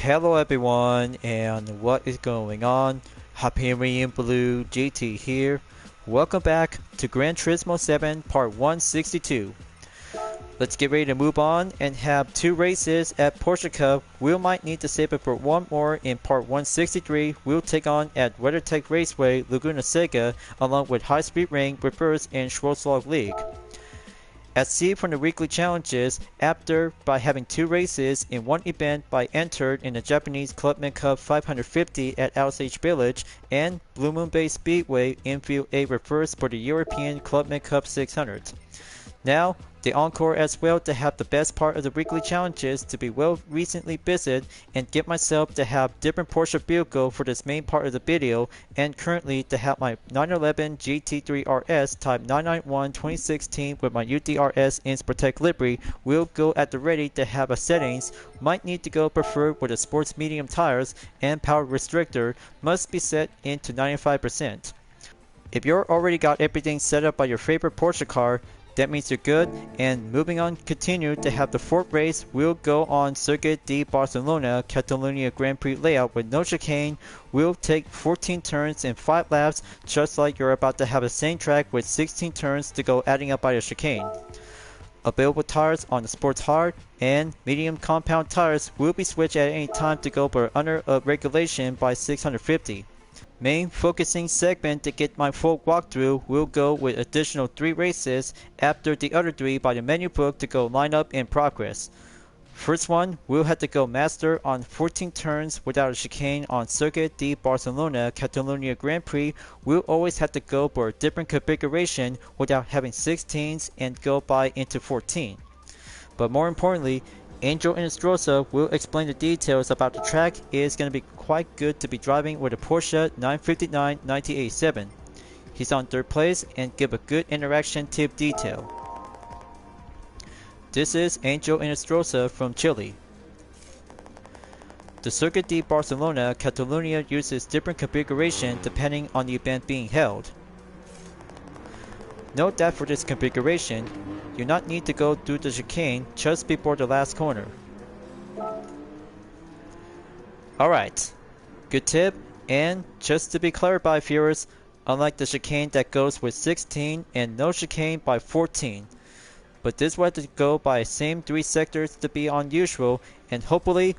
Hello everyone, and what is going on? Hyperion-Blue-GT here. Welcome back to Gran Turismo 7 Part 162. Let's get ready to move on and have two races at Porsche Cup. We might need to save it for one more in Part 163. We'll take on at WeatherTech Raceway, Laguna Seca, along with High Speed Ring, Reverse, and Schwarzwald League. As seen from the weekly challenges, after by having two races in one event by entered in the Japanese Clubman Cup 550 at Osage Village and Blue Moon Bay Speedway infield A reverse for the European Clubman Cup 600. Now, the encore as well to have the best part of the weekly challenges to be well recently visited and get myself to have different Porsche vehicle for this main part of the video, and currently to have my 911 GT3 RS Type 991 2016 with my UDRS Inspirtech livery will go at the ready to have a settings. Might need to go preferred with the sports medium tires, and power restrictor must be set into 95%. If you're already got everything set up by your favorite Porsche car, that means you're good. And moving on, continue to have the fourth race will go on Circuit de Barcelona Catalunya Grand Prix layout with no chicane. Will take 14 turns and 5 laps, just like you're about to have the same track with 16 turns to go, adding up by the chicane. Available tires on the sports hard and medium compound tires will be switched at any time to go for under a regulation by 650. Main focusing segment to get my full walkthrough will go with additional 3 races after the other 3 by the menu book to go line up in progress. First one, we'll have to go master on 14 turns without a chicane on Circuit de Barcelona Catalunya Grand Prix. We'll always have to go for a different configuration without having 16s and go by into 14. But more importantly, Angel Inestrosa will explain the details about the track. It is going to be quite good to be driving with a Porsche 959 1987. He's on 3rd place and give a good interaction tip detail. This is Angel Inestrosa from Chile. The Circuit de Barcelona Catalunya uses different configuration depending on the event being held. Note that for this configuration, you not need to go through the chicane just before the last corner. Alright, good tip. And just to be clarified, viewers, unlike the chicane that goes with 16 and no chicane by 14, but this way to go by same 3 sectors to be unusual, and hopefully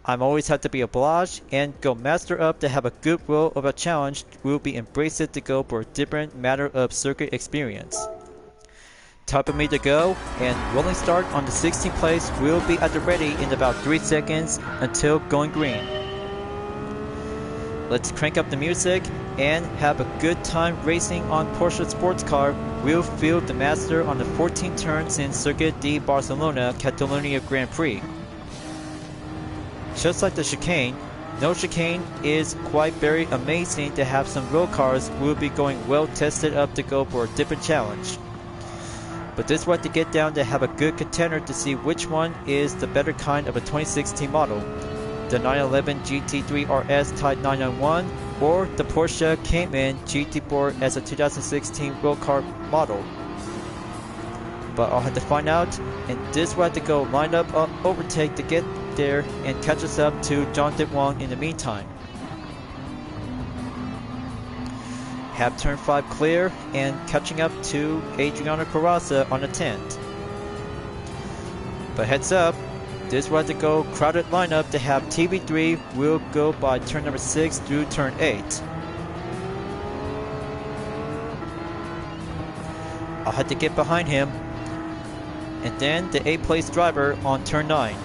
I'm always have to be obliged and go master up to have a good will of a challenge will be embraced to go for a different matter of circuit experience. Time for me to go, and rolling start on the 16th place will be at the ready in about 3 seconds until going green. Let's crank up the music and have a good time racing on Porsche sports car. We'll field the master on the 14 turns in Circuit de Barcelona Catalunya Grand Prix. Just like the chicane, no chicane is quite very amazing to have some road cars will be going well tested up to go for a different challenge. But this way to get down to have a good contender to see which one is the better kind of a 2016 model. The 911 GT3 RS Type 991 or the Porsche Cayman GT4 as a 2016 road car model. But I'll have to find out, and this way to go line up overtake to get there and catch us up to Jonathan Wong in the meantime. Have turn 5 clear and catching up to Adriano Carrazza on the 10th. But heads up, this was to go crowded lineup to have TV3 will go by turn number 6 through turn 8. I'll have to get behind him, and then the 8th place driver on turn 9.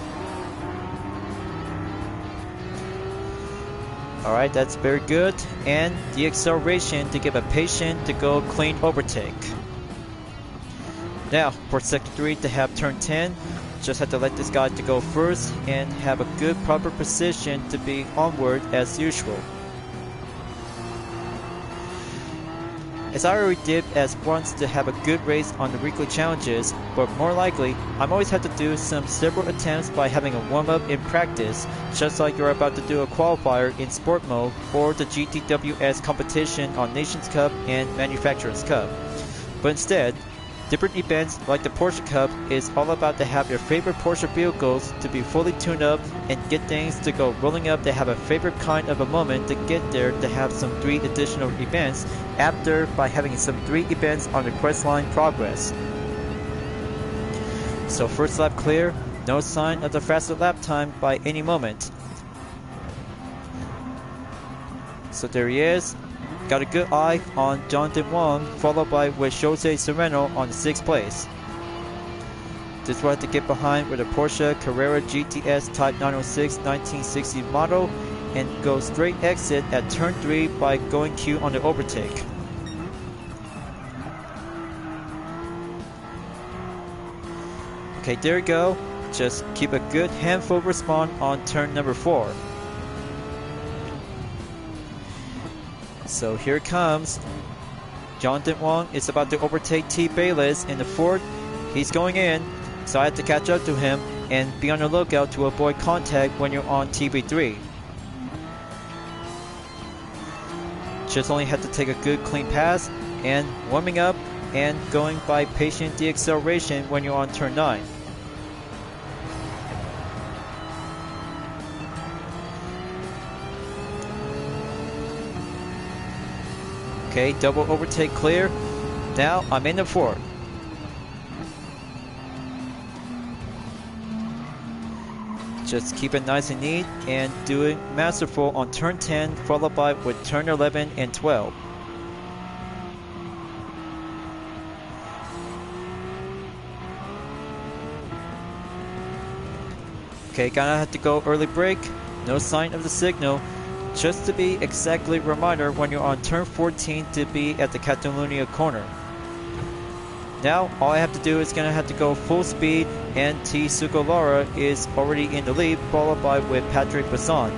Alright, that's very good, and the acceleration to give a patient to go clean overtake. Now, for sector 3 to have turn 10, just have to let this guy to go first and have a good proper position to be onward as usual. As I already did as once to have a good race on the weekly challenges, but more likely, I'm always have to do several attempts by having a warm-up in practice, just like you're about to do a qualifier in sport mode or the GTWS competition on Nations Cup and Manufacturers Cup. But instead, Different events like the Porsche Cup is all about to have your favorite Porsche vehicles to be fully tuned up and get things to go rolling up to have a favorite kind of a moment to get there to have some 3 additional events after by having some 3 events on the quest line progress. So first lap clear, no sign of the faster lap time by any moment. So there he is. Got a good eye on Jonathan Wong, followed by with Jose Serrano on the 6th place. This will have to get behind with a Porsche Carrera GTS Type 906 1960 model and go straight exit at turn 3 by going Q on the overtake. Okay, there you go. Just keep a good handful respawn on turn number 4. So here it comes. Jonathan Wong is about to overtake T. Bayless in the 4th. He's going in, so I have to catch up to him and be on the lookout to avoid contact when you're on TV3. Just only have to take a good clean pass and warming up and going by patient deacceleration when you're on turn 9. Okay, double overtake clear. Now I'm in the 4th. Just keep it nice and neat and do it masterful on turn 10 followed by with turn 11 and 12. Okay, gonna have to go early brake. No sign of the signal. Just to be exactly reminder when you're on turn 14 to be at the Catalunya corner. Now all I have to do is gonna have to go full speed and T. Sugolara is already in the lead followed by with Patrick Basson.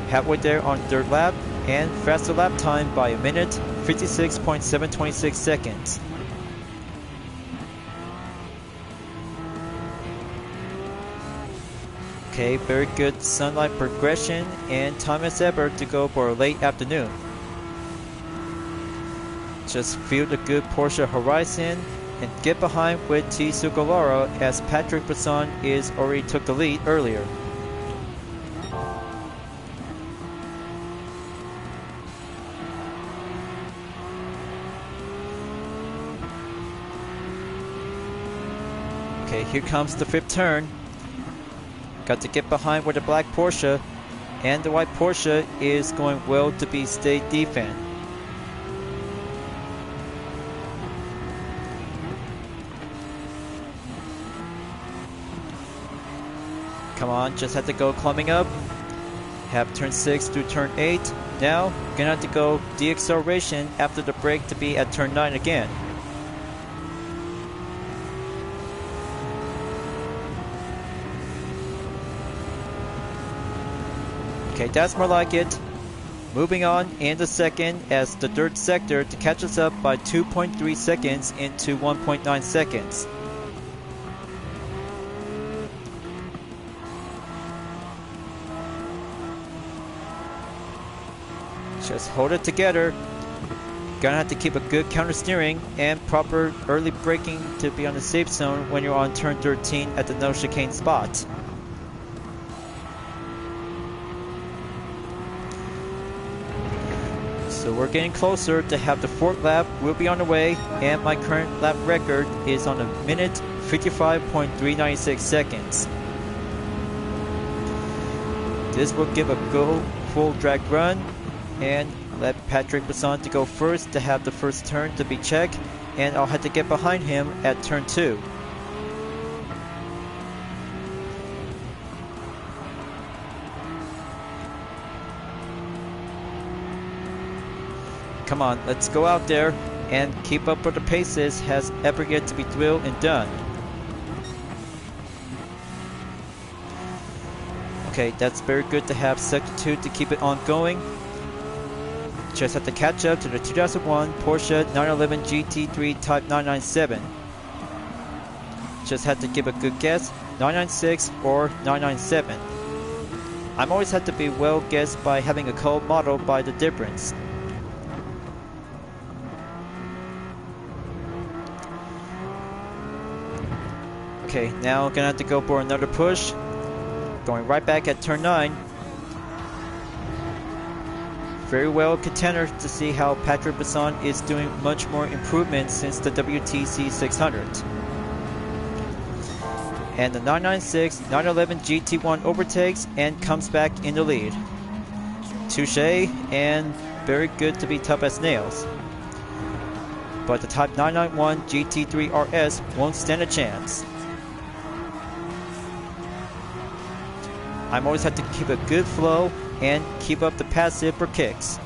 Halfway there on 3rd lap and faster lap time by a minute 56.726 seconds. Okay, very good sunlight progression and time as ever to go for a late afternoon. Just feel the good Porsche horizon and get behind with T. Sugolara as Patrick Basson is already took the lead earlier. Okay, here comes the 5th turn. Got to get behind with the black Porsche, and the white Porsche is going well to be state defense. Come on, just have to go climbing up. Have turn 6 through turn 8. Now, gonna have to go deacceleration after the brake to be at turn 9 again. Okay, that's more like it. Moving on in the 2nd as the 3rd sector to catch us up by 2.3 seconds into 1.9 seconds. Just hold it together. Gonna have to keep a good counter steering and proper early braking to be on the safe zone when you're on turn 13 at the no chicane spot. So we're getting closer to have the 4th lap will be on the way, and my current lap record is on a minute 55.396 seconds. This will give a go full drag run and let Patrick Basson to go first to have the first turn to be checked, and I'll have to get behind him at turn 2. Come on, let's go out there and keep up with the paces has ever yet to be drilled and done. Okay, that's very good to have sector 2 to keep it ongoing. Just have to catch up to the 2001 Porsche 911 GT3 Type 997. Just had to give a good guess, 996 or 997. I'm always had to be well guessed by having a cold model by the difference. Okay, now gonna have to go for another push. Going right back at turn 9. Very well contender to see how Patrick Bisson is doing much more improvement since the WTC 600. And the 996 911 GT1 overtakes and comes back in the lead. Touche, and very good to be tough as nails. But the Type 991 GT3 RS won't stand a chance. I'm always have to keep a good flow and keep up the passive for kicks.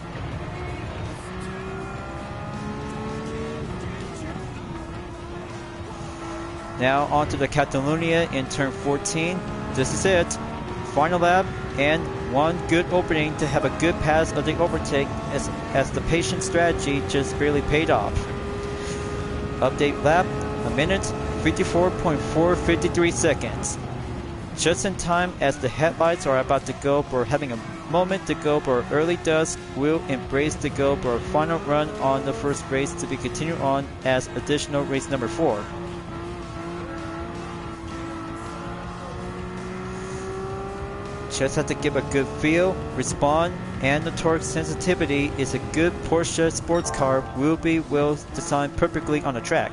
Now onto the Catalunya in turn 14. This is it. Final lap and one good opening to have a good pass of the overtake as the patient strategy just barely paid off. Update lap, 1 minute, 54.453 seconds. Just in time as the headlights are about to go for having a moment to go for early dusk, we'll embrace the go for a final run on the first race to be continued on as additional race number 4. Just have to give a good feel, respond, and the torque sensitivity is a good Porsche sports car will be well designed perfectly on the track.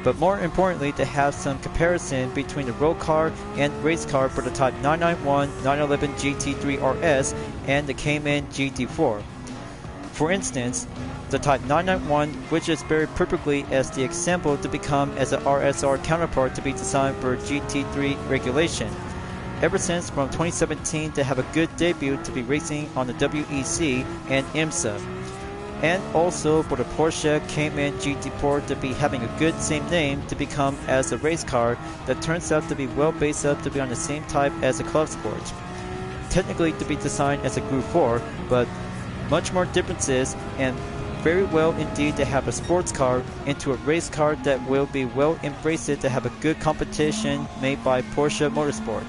But more importantly, to have some comparison between the road car and race car for the Type 991 911 GT3 RS and the Cayman GT4. For instance, the Type 991, which is very perfectly as the example to become as an RSR counterpart to be designed for GT3 regulation. Ever since from 2017 to have a good debut to be racing on the WEC and IMSA. And also for the Porsche Cayman GT4 to be having a good same name to become as a race car that turns out to be well based up to be on the same type as a club sport. Technically to be designed as a Group 4, but much more differences and very well indeed to have a sports car into a race car that will be well embraced to have a good competition made by Porsche Motorsport.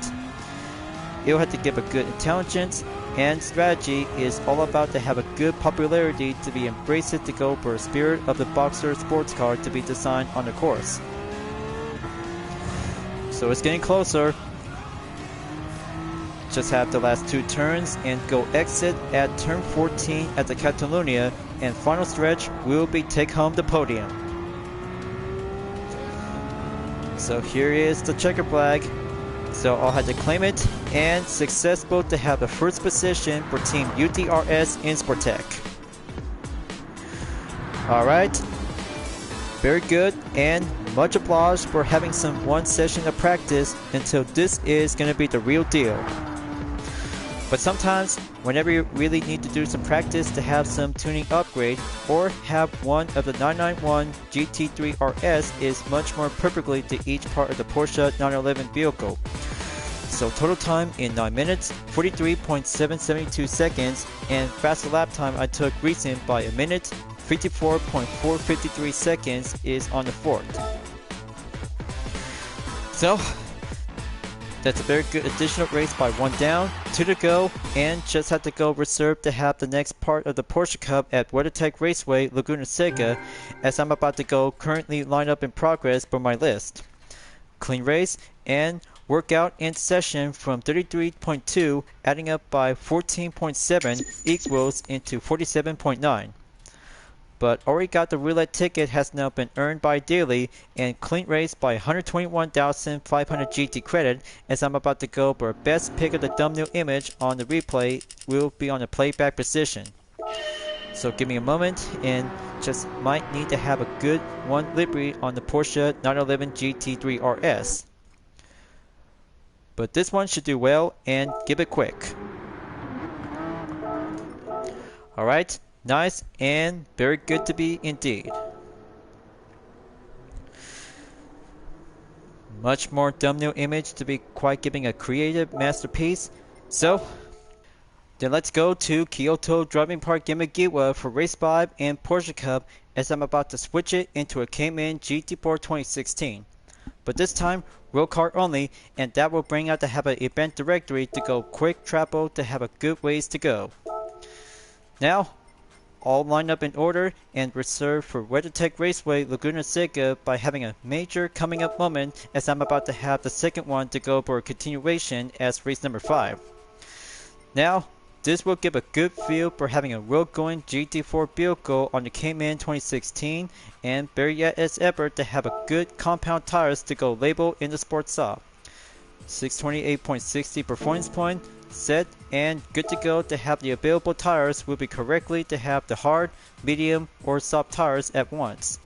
It'll have to give a good intelligence, and strategy is all about to have a good popularity to be embraced to go for a spirit of the boxer sports car to be designed on the course. So it's getting closer. Just have the last 2 turns and go exit at turn 14 at the Catalunya, and final stretch will be take home the podium. So here is the checker flag. So I'll have to claim it, and successful to have the first position for Team UTRS in Sportec. Alright, very good, and much applause for having some one session of practice until this is going to be the real deal. But sometimes, whenever you really need to do some practice to have some tuning upgrade, or have one of the 991 GT3 RS is much more perfectly to each part of the Porsche 911 vehicle. So total time in 9 minutes, 43.772 seconds, and faster lap time I took recent by 1 minute, 54.453 seconds is on the 4th. So, that's a very good additional race by 1 down, 2 to go, and just have to go reserve to have the next part of the Porsche Cup at WeatherTech Raceway, Laguna Seca, as I'm about to go currently lined up in progress for my list. Clean race and workout in session from 33.2 adding up by 14.7 equals into 47.9. But already got the roulette ticket has now been earned by daily and clean race by 121,500 GT credit as I'm about to go for best pick of the thumbnail image on the replay will be on the playback position. So give me a moment and just might need to have a good one livery on the Porsche 911 GT3 RS. But this one should do well and give it quick. Alright. Nice and very good to be indeed. Much more thumbnail image to be quite giving a creative masterpiece. So, then let's go to Kyoto Driving Park Yamagiwa for Race 5 and Porsche Cup as I'm about to switch it into a Cayman GT4 2016. But this time, road car only, and that will bring out to have an event directory to go quick travel to have a good ways to go. Now, all lined up in order and reserved for WeatherTech Raceway Laguna Seca by having a major coming up moment as I'm about to have the second one to go for a continuation as race number 5. Now, this will give a good feel for having a road-going GT4 vehicle on the Cayman 2016 and better yet as ever to have a good compound tires to go label in the sports shop. 628.60 performance point, set and good to go to have the available tires will be correctly to have the hard, medium or soft tires at once.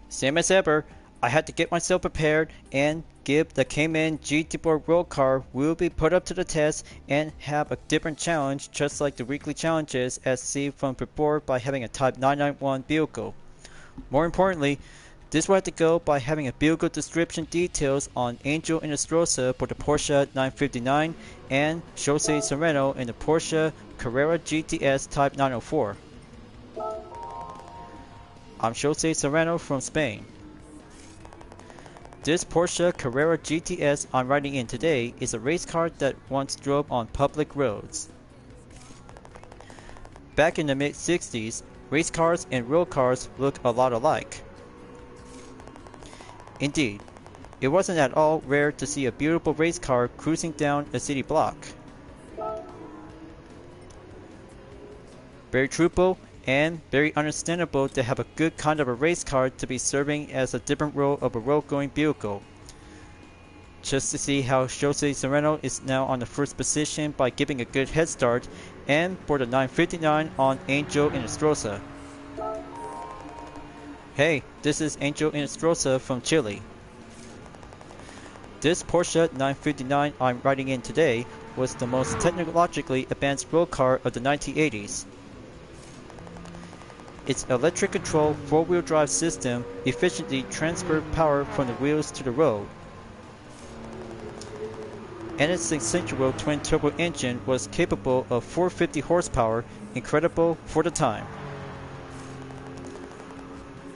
Same as ever, I had to get myself prepared and give the Cayman GT4 World Car will be put up to the test and have a different challenge just like the weekly challenges as seen from before by having a Type 991 vehicle. More importantly, this will have to go by having a vehicle description details on Angel Inestrosa for the Porsche 959 and Jose Serrano in the Porsche Carrera GTS Type 904. I'm Jose Serrano from Spain. This Porsche Carrera GTS I'm riding in today is a race car that once drove on public roads. Back in the mid-60s, race cars and road cars look a lot alike. Indeed, it wasn't at all rare to see a beautiful race car cruising down a city block. Very truthful and very understandable to have a good kind of a race car to be serving as a different role of a road-going vehicle. Just to see how Jose Serrano is now on the first position by giving a good head start and for the 959 on Angel Inestrosa. Hey, this is Angel Inestrosa from Chile. This Porsche 959 I'm riding in today was the most technologically advanced road car of the 1980s. Its electric control 4-wheel drive system efficiently transferred power from the wheels to the road. And its central twin-turbo engine was capable of 450 horsepower, incredible for the time.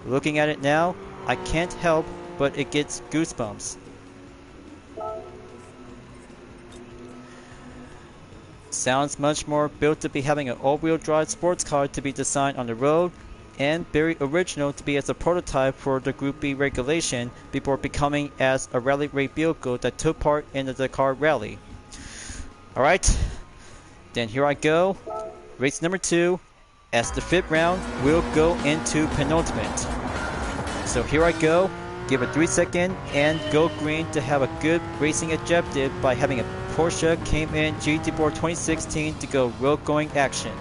Looking at it now, I can't help but it gets goosebumps. Sounds much more built to be having an all-wheel drive sports car to be designed on the road, and very original to be as a prototype for the Group B regulation before becoming as a rally race vehicle that took part in the Dakar Rally. Alright, then here I go. Race number 2. As the 5th round will go into penultimate. So here I go, give a 3-second and go green to have a good racing objective by having a Porsche Cayman GT4 2016 to go road going action.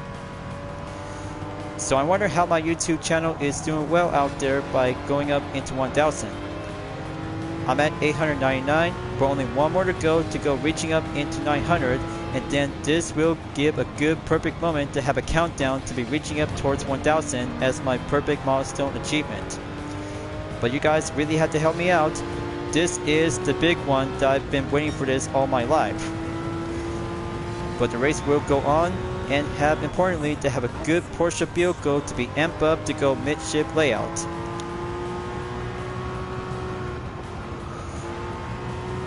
So I wonder how my YouTube channel is doing well out there by going up into 1000. I'm at 899, but only one more to go reaching up into 900. And then this will give a good perfect moment to have a countdown to be reaching up towards 1000 as my perfect milestone achievement. But you guys really had to help me out. This is the big one that I've been waiting for this all my life. But the race will go on and have importantly to have a good Porsche vehicle to be amped up to go midship layout.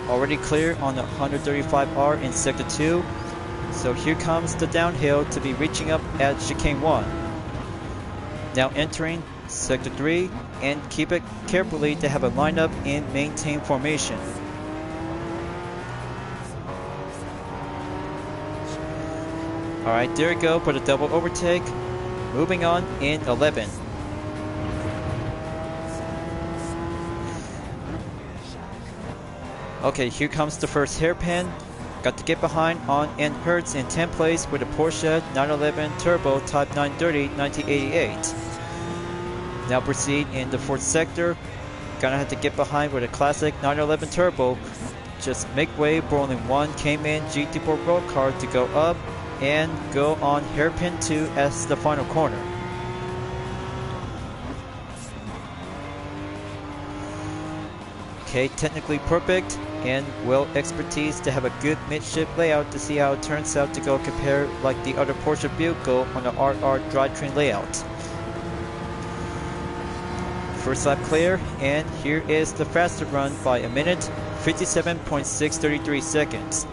Already clear on the 135R in Sector 2, so here comes the downhill to be reaching up at Chicane 1. Now entering Sector 3 and keep it carefully to have a lineup in maintain formation. Alright, there we go for the double overtake. Moving on in 11. Okay, here comes the first hairpin. Got to get behind on and Hertz in 10th place with a Porsche 911 Turbo Type 930 1988. Now proceed in the 4th sector. Gonna have to get behind with a classic 911 Turbo. Just make way for only one Cayman GT4 road car to go up and go on hairpin 2 as the final corner. Okay, technically perfect and well expertise to have a good midship layout to see how it turns out to go compared like the other Porsche vehicle on the RR drivetrain layout. First lap clear, and here is the faster run by a minute, 57.633 seconds.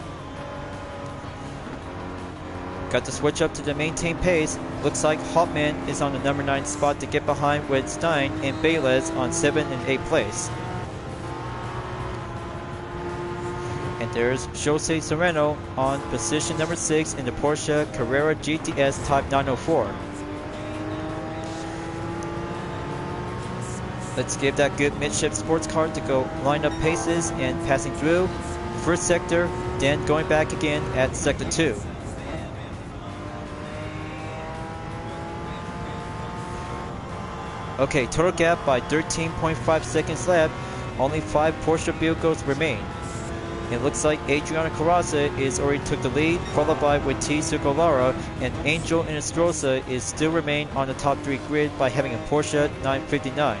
Got to switch up to the maintain pace. Looks like Hoffman is on the number 9 spot to get behind with Stein and Baylez on 7 and 8 place. And there's Jose Serrano on position number 6 in the Porsche Carrera GTS Type 904. Let's give that good midship sports car to go line up paces and passing through first sector, then going back again at sector 2. Okay, total gap by 13.5 seconds left. Only 5 Porsche vehicles remain. It looks like Adriano Carrazza is already took the lead, followed by with T. Sugolara, and Angel Inestrosa is still remain on the top 3 grid by having a Porsche 959.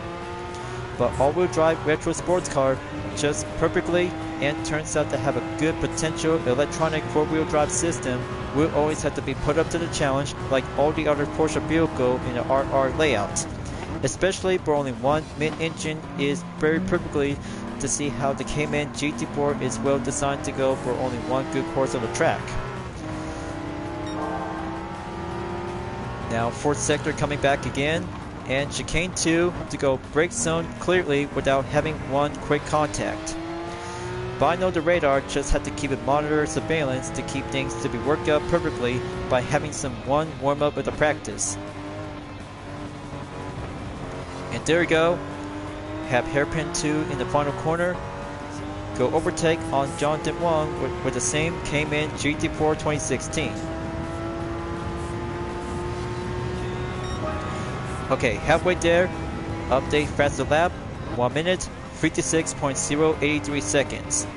But all-wheel drive retro sports car just perfectly and turns out to have a good potential electronic 4-wheel drive system will always have to be put up to the challenge like all the other Porsche vehicle in the RR layout. Especially for only one mid-engine is very perfectly to see how the Cayman GT4 is well designed to go for only one good course of the track. Now fourth sector coming back again, and chicane 2 to go brake zone clearly without having one quick contact. But I know the radar just had to keep it monitor surveillance to keep things to be worked out perfectly by having some one warm up with the practice. And there we go. Have hairpin 2 in the final corner. Go overtake on Jonathan Wong with the same Cayman GT4 2016. Okay, halfway there. Update faster lap. 1 minute, 56.083 seconds.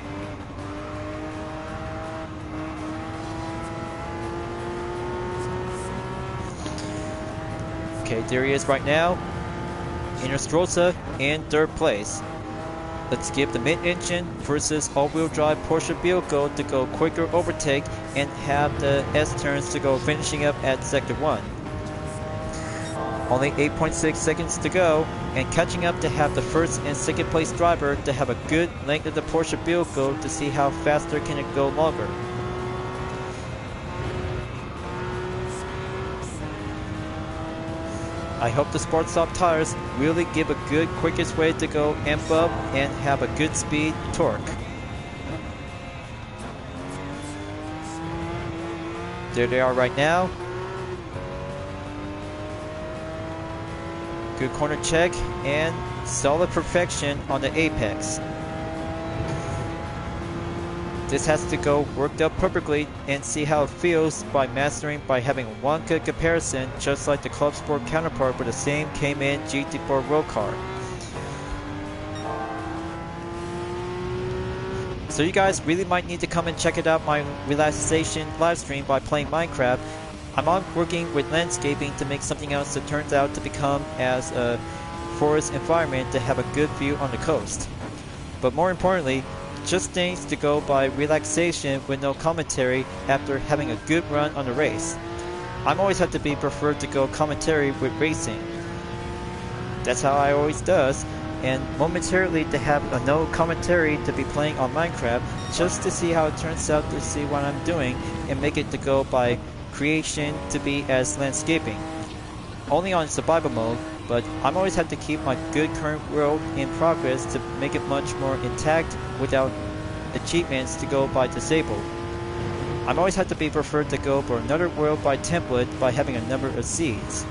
Okay, there he is right now. Inestrosa in third place. Let's give the mid-engine versus all-wheel drive Porsche vehicle to go quicker overtake and have the S-turns to go finishing up at sector 1. Only 8.6 seconds to go and catching up to have the first and second place driver to have a good length of the Porsche vehicle to see how faster can it go longer. I hope the Sport Stop tires really give a good quickest way to go amp up and have a good speed torque. There they are right now. Good corner check and solid perfection on the apex. This has to go worked up perfectly and see how it feels by mastering by having one good comparison just like the Club Sport counterpart with the same Cayman GT4 road car. So you guys really might need to come and check it out my relaxation live stream by playing Minecraft. I'm on working with landscaping to make something else that turns out to become as a forest environment to have a good view on the coast. But more importantly, just things to go by relaxation with no commentary after having a good run on the race. I'm always have to be preferred to go commentary with racing. That's how I always does, and momentarily to have a no commentary to be playing on Minecraft just to see how it turns out to see what I'm doing and make it to go by creation to be as landscaping. Only on survival mode, but I'm always have to keep my good current world in progress to make it much more intact without achievements to go by disabled. I'm always have to be preferred to go for another world by template by having a number of seeds.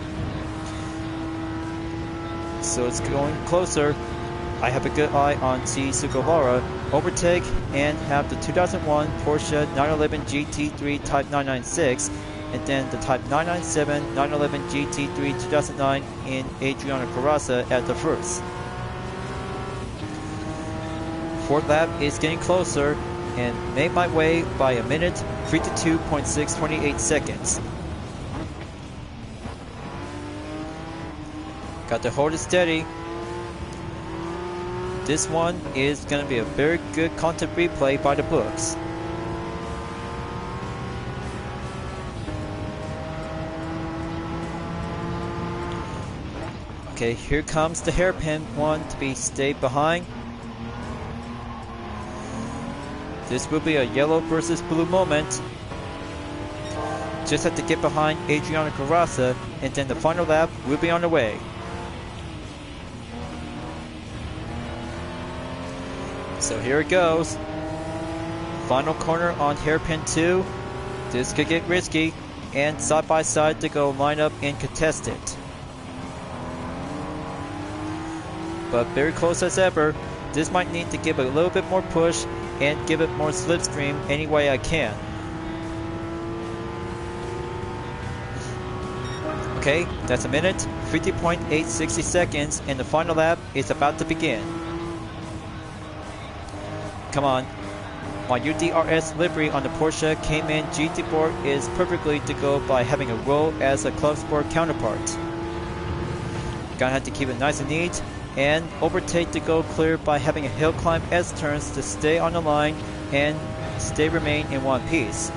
So it's going closer. I have a good eye on T. Sugawara, overtake, and have the 2001 Porsche 911 GT3 Type 996, and then the Type 997 911 GT3 2009 in Adriano Carrazza at the first. Fourth lap is getting closer and made my way by a minute, 52.628 seconds. Got to hold it steady. This one is going to be a very good content replay by the books. Okay, here comes the hairpin one to be stayed behind. This will be a yellow versus blue moment. Just have to get behind Adriano Carrasa, and then the final lap will be on the way. So here it goes. Final corner on hairpin 2. This could get risky, and side by side to go line up and contest it. But very close as ever. This might need to give it a little bit more push and give it more slipstream any way I can. Okay, that's a minute, 50.860 seconds, and the final lap is about to begin. Come on. My UDRS livery on the Porsche Cayman GT4 is perfectly to go by having a roll as a club sport counterpart. Gonna have to keep it nice and neat, and overtake to go clear by having a hill climb S-turns to stay on the line and remain in one piece.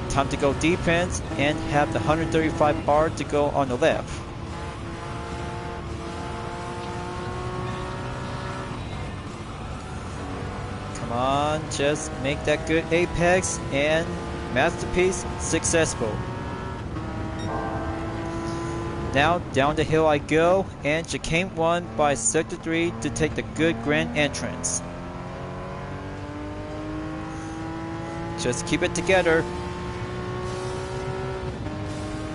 Time to go defense and have the 135R to go on the left. Come on, just make that good apex, and masterpiece successful. Now down the hill I go, and chicane 1 by sector 3 to take the good grand entrance. Just keep it together.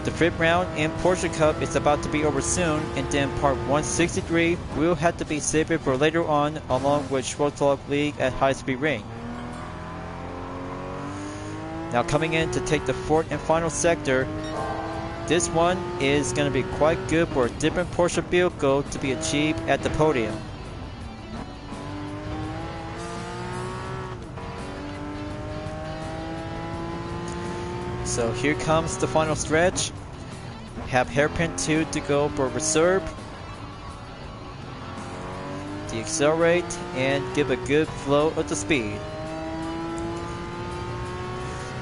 The 5th round in Porsche Cup is about to be over soon, and then part 163 will have to be saved for later on, along with Schwartzwald League at High Speed Ring. Now coming in to take the 4th and final sector. This one is going to be quite good for a different Porsche vehicle to be achieved at the podium. So here comes the final stretch. Have hairpin 2 to go for reserve. Deaccelerate and give a good flow of the speed.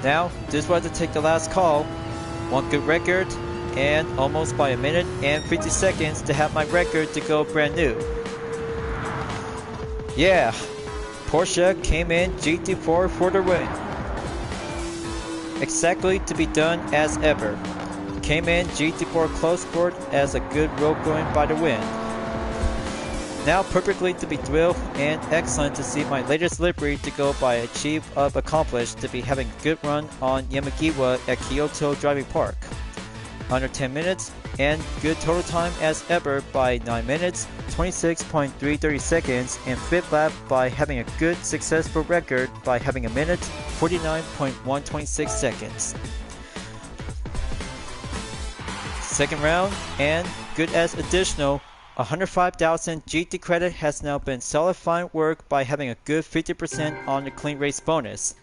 Now, this was to take the last call. One good record, and almost by a minute and 50 seconds to have my record to go brand new. Yeah, Porsche Cayman GT4 for the win. Exactly to be done as ever. Cayman GT4 close sport as a good road going by the win. Now perfectly to be thrilled and excellent to see my latest livery to go by achieve of accomplished to be having a good run on Yamagiwa at Kyoto Driving Park. Under 10 minutes and good total time as ever by 9 minutes, 26.330 seconds, and 5th lap by having a good successful record by having a minute, 49.126 seconds. 2nd round and good as additional 105,000 GT credit has now been solid fine work by having a good 50% on the clean race bonus.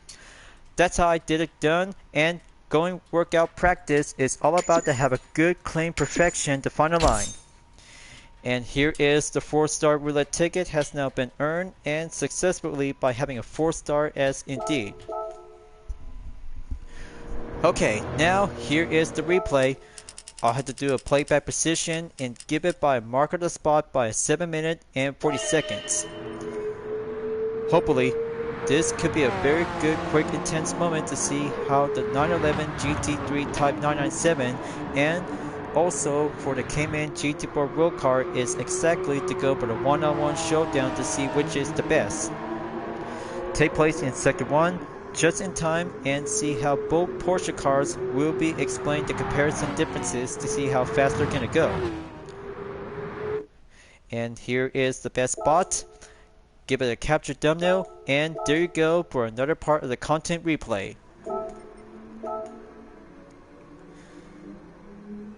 That's how I did it done, and going workout practice is all about to have a good clean perfection to final line. And here is the 4-star roulette ticket has now been earned and successfully by having a 4-star as indeed. Okay, now here is the replay. I'll have to do a playback position and give it by a mark of the spot by 7 minutes and 40 seconds. Hopefully, this could be a very good, quick, intense moment to see how the 911 GT3 Type 997 and also for the Cayman GT4 road car is exactly to go for the one-on-one showdown to see which is the best. Take place in Sector 1. Just in time and see how both Porsche cars will be explained the comparison differences to see how fast they're gonna go. And here is the best spot. Give it a capture thumbnail, and there you go for another part of the content replay.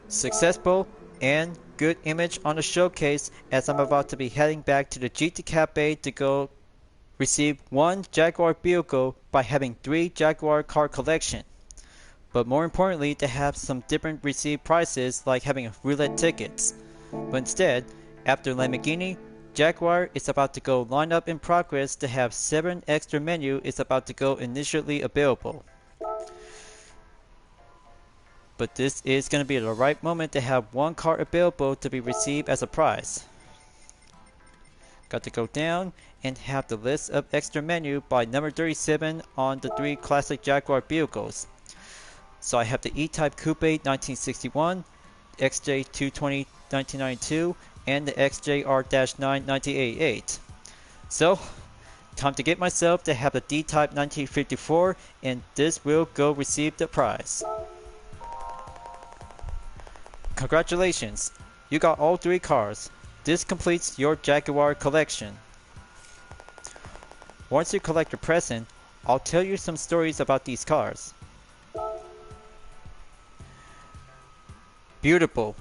Successful and good image on the showcase as I'm about to be heading back to the GT Cafe to go receive one Jaguar vehicle by having 3 Jaguar car collection. But more importantly, to have some different received prizes like having a roulette tickets. But instead, after Lamborghini, Jaguar is about to go line up in progress to have 7 extra menu is about to go initially available. But this is going to be the right moment to have one car available to be received as a prize. Got to go down and have the list of extra menu by number 37 on the 3 classic Jaguar vehicles. So I have the E-Type Coupe 1961, XJ220 1992, and the XJR-9 1988. So, time to get myself to have the D-Type 1954, and this will go receive the prize. Congratulations! You got all 3 cars. This completes your Jaguar collection. Once you collect your present, I'll tell you some stories about these cars. Beautiful,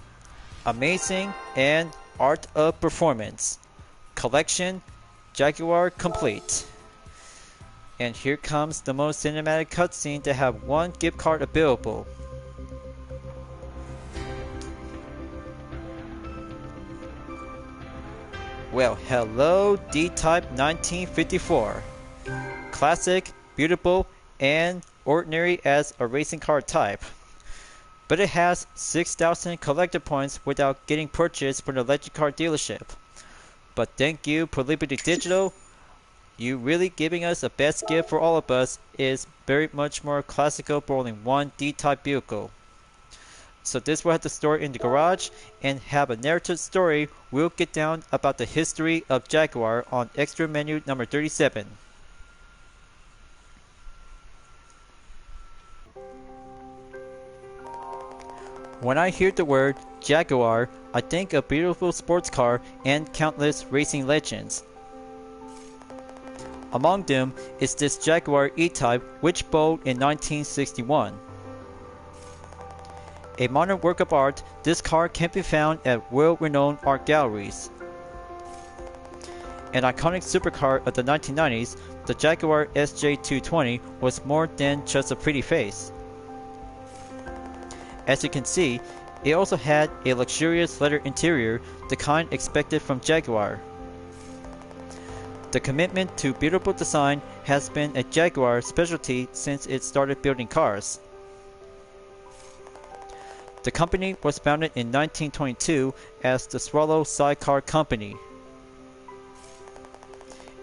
amazing, and art of performance. Collection, Jaguar complete. And here comes the most cinematic cutscene to have 1 gift card available. Well, hello D-Type 1954. Classic, beautiful, and ordinary as a racing car type. But it has 6,000 collector points without getting purchased from the Legend Car dealership. But thank you, Liberty Digital. You really giving us the best gift for all of us is very much more classical for only 1 D-Type vehicle. So this will have to store in the garage and have a narrative story. We'll get down about the history of Jaguar on extra menu number 37. When I hear the word Jaguar, I think of beautiful sports car and countless racing legends. Among them is this Jaguar E-Type which bowled in 1961. A modern work of art, this car can be found at world-renowned art galleries. An iconic supercar of the 1990s, the Jaguar SJ220 was more than just a pretty face. As you can see, it also had a luxurious leather interior, the kind expected from Jaguar. The commitment to beautiful design has been a Jaguar specialty since it started building cars. The company was founded in 1922 as the Swallow Sidecar Company.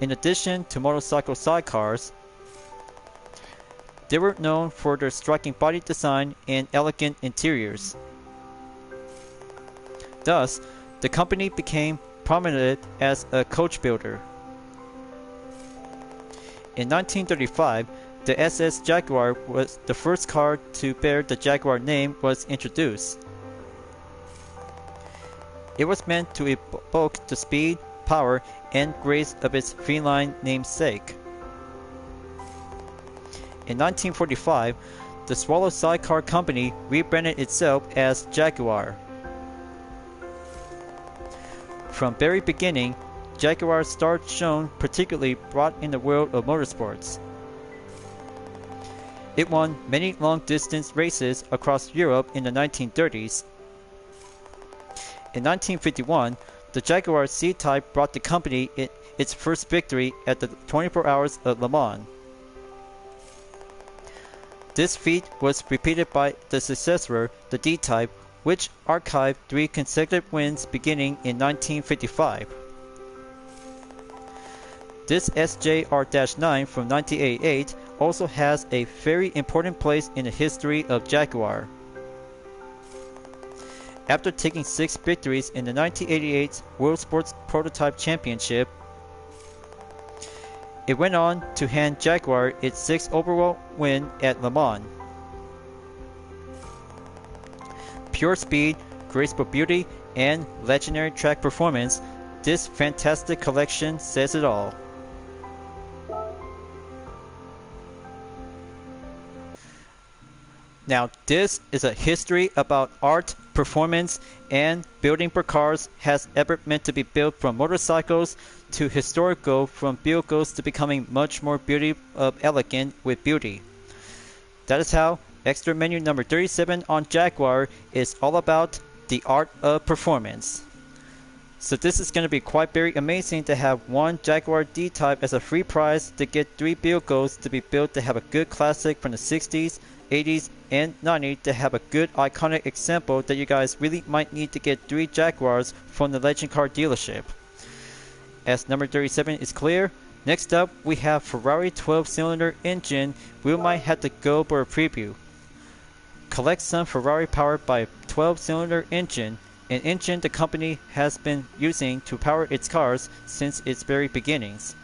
In addition to motorcycle sidecars, they were known for their striking body design and elegant interiors. Thus, the company became prominent as a coach builder. In 1935, the SS Jaguar was the first car to bear the Jaguar name was introduced. It was meant to evoke the speed, power, and grace of its feline namesake. In 1945, the Swallow Sidecar Company rebranded itself as Jaguar. From very beginning, Jaguar's star shone particularly brought in the world of motorsports. It won many long-distance races across Europe in the 1930s. In 1951, the Jaguar C-Type brought the company its first victory at the 24 Hours of Le Mans. This feat was repeated by the successor, the D-Type, which archived 3 consecutive wins beginning in 1955. This SJR-9 from 1988 also has a very important place in the history of Jaguar. After taking 6 victories in the 1988 World Sports Prototype Championship, it went on to hand Jaguar its 6th overall win at Le Mans. Pure speed, graceful beauty, and legendary track performance, this fantastic collection says it all. Now this is a history about art, performance, and building for cars has ever meant to be built from motorcycles to historical, from vehicles to becoming much more elegant with beauty. That is how extra menu number 37 on Jaguar is all about the art of performance. So this is going to be quite very amazing to have 1 Jaguar D-Type as a free prize to get 3 vehicles to be built to have a good classic from the 60s, 80s, and 90s to have a good iconic example that you guys really might need to get 3 Jaguars from the Legend Car dealership. as number 37 is clear. Next up, we have Ferrari 12-cylinder engine. We might have to go for a preview. Collect some Ferrari powered by a 12-cylinder engine, an engine the company has been using to power its cars since its very beginnings.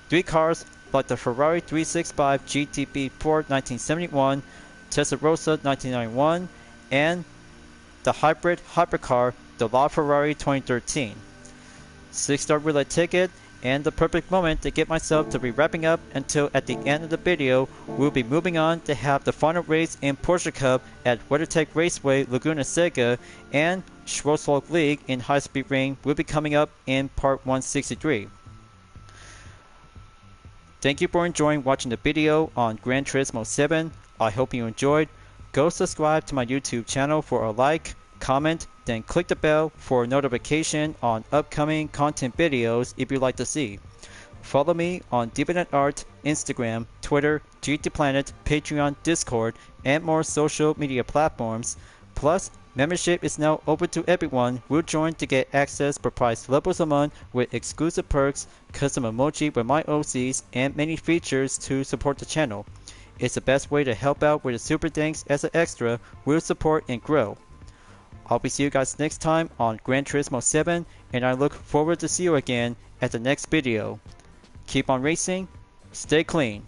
3 cars like the Ferrari 365 GTB Ford 1971, Testarossa 1991, and the hybrid hypercar, the LaFerrari 2013. 6-star roulette ticket, and the perfect moment to get myself to be wrapping up until at the end of the video. We'll be moving on to have the final race in Porsche Cup at WeatherTech Raceway Laguna Seca, and Schwarzwald League in High Speed Ring will be coming up in part 163. Thank you for enjoying watching the video on Gran Turismo 7. I hope you enjoyed. Go subscribe to my YouTube channel for a like, comment, then click the bell for a notification on upcoming content videos if you'd like to see. Follow me on DeviantArt, Instagram, Twitter, GT Planet, Patreon, Discord, and more social media platforms. Plus, membership is now open to everyone who will join to get access for price levels a month with exclusive perks, custom emoji with my OCs, and many features to support the channel. It's the best way to help out with the super thanks as an extra will support and grow. I'll be see you guys next time on Gran Turismo 7, and I look forward to see you again at the next video. Keep on racing, stay clean.